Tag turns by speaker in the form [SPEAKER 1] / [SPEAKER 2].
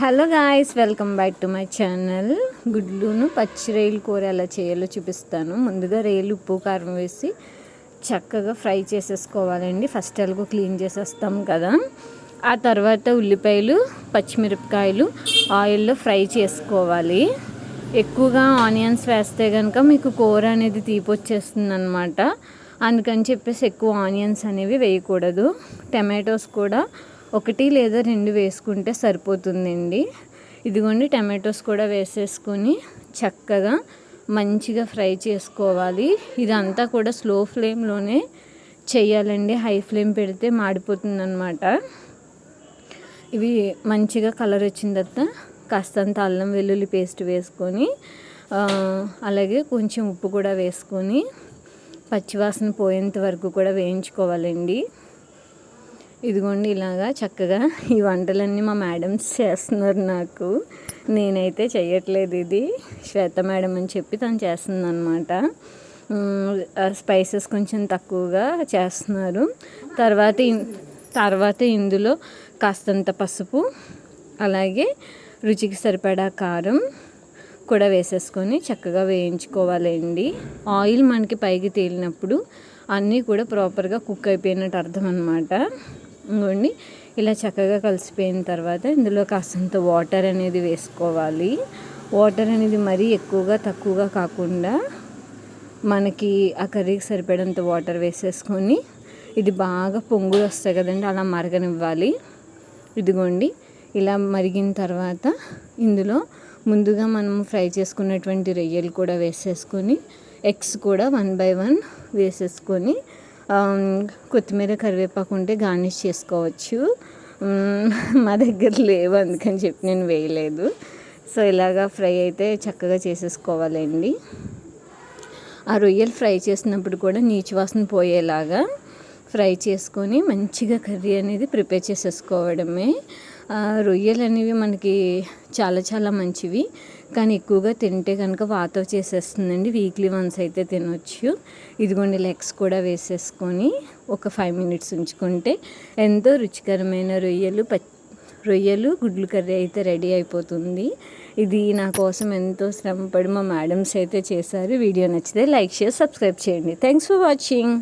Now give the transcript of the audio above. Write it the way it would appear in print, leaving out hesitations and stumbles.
[SPEAKER 1] Hello guys, welcome back to my channel. గుడ్లును పచ్చి రొయ్యల కూర ఎలా చేయాలో చూపిస్తాను. ముందుగా రొయ్యలు ఉప్పు కారం వేసి చక్కగా ఫ్రై చేసేసుకోవాలండి. ఫస్ట్ ఎలాగో క్లీన్ చేసేస్తాం కదా. ఆ తర్వాత ఉల్లిపాయలు పచ్చిమిరపకాయలు ఆయిల్లో ఫ్రై చేసుకోవాలి. ఎక్కువగా ఆనియన్స్ వేస్తే కనుక మీకు కూర అనేది తీపొచ్చేస్తుంది అనమాట. అందుకని చెప్పేసి ఎక్కువ ఆనియన్స్ అనేవి వేయకూడదు. టమాటోస్ కూడా 1 లేదా 2 వేసుకుంటే సరిపోతుందండి. ఇదిగోండి, టమాటోస్ కూడా వేసేసుకొని చక్కగా మంచిగా ఫ్రై చేసుకోవాలి. ఇదంతా కూడా స్లో ఫ్లేమ్లోనే చేయాలండి. హై ఫ్లేమ్ పెడితే మాడిపోతుందన్నమాట. ఇవి మంచిగా కలర్ వచ్చిన తర్వాత కాస్తంత అల్లం వెల్లుల్లి పేస్ట్ వేసుకొని అలాగే కొంచెం ఉప్పు కూడా వేసుకొని పచ్చివాసన పోయేంత వరకు కూడా వేయించుకోవాలండి. ఇదిగోండి, ఇలాగా చక్కగా ఈ వంటలన్నీ మా మేడమ్స్ చేస్తున్నారు. నాకు నేనైతే చేయట్లేదు. ఇది శ్వేత మేడం అని చెప్పి తను చేస్తుంది అనమాట. స్పైసెస్ కొంచెం తక్కువగా చేస్తున్నారు. తర్వాత ఇందులో కాస్తంత పసుపు అలాగే రుచికి సరిపడా కారం కూడా వేసేసుకొని చక్కగా వేయించుకోవాలండి. ఆయిల్ మనకి పైకి తేలినప్పుడు అన్నీ కూడా ప్రాపర్గా కుక్ అయిపోయినట్టు అర్థం అనమాట. ఇంకోండి, ఇలా చక్కగా కలిసిపోయిన తర్వాత ఇందులో కాస్తంత వాటర్ అనేది వేసుకోవాలి. వాటర్ అనేది మరీ ఎక్కువగా తక్కువగా కాకుండా మనకి ఆ కర్రీకి సరిపడంత వాటర్ వేసేసుకొని ఇది బాగా పొంగులు వస్తాయి కదండి, అలా మరగనివ్వాలి. ఇదిగోండి, ఇలా మరిగిన తర్వాత ఇందులో ముందుగా మనం ఫ్రై చేసుకున్నటువంటి రొయ్యలు కూడా వేసేసుకొని ఎగ్స్ కూడా 1 by 1 వేసేసుకొని కొత్తిమీర కరివేపాకు ఉంటే గార్నిష్ చేసుకోవచ్చు. మా దగ్గర లేవు, అందుకని చెప్పి నేను వేయలేదు. సో ఇలాగా ఫ్రై అయితే చక్కగా చేసేసుకోవాలండి. ఆ రొయ్యలు ఫ్రై చేసినప్పుడు కూడా నీచు వాసన పోయేలాగా ఫ్రై చేసుకొని మంచిగా కర్రీ అనేది ప్రిపేర్ చేసేసుకోవడమే. రొయ్యలు అనేవి మనకి చాలా చాలా మంచివి, కానీ ఎక్కువగా తింటే కనుక వాతం చేసేస్తుందండి. వీక్లీ వన్స్ అయితే తినొచ్చు. ఇదిగోండి, లెగ్స్ కూడా వేసేసుకొని ఒక 5 minutes ఉంచుకుంటే ఎంతో రుచికరమైన రొయ్యలు గుడ్లు కర్రీ అయితే రెడీ అయిపోతుంది. ఇది నా కోసం ఎంతో శ్రమపడి మా మేడమ్స్ అయితే చేశారు. వీడియో నచ్చితే లైక్, షేర్, సబ్స్క్రైబ్ చేయండి. Thanks for watching.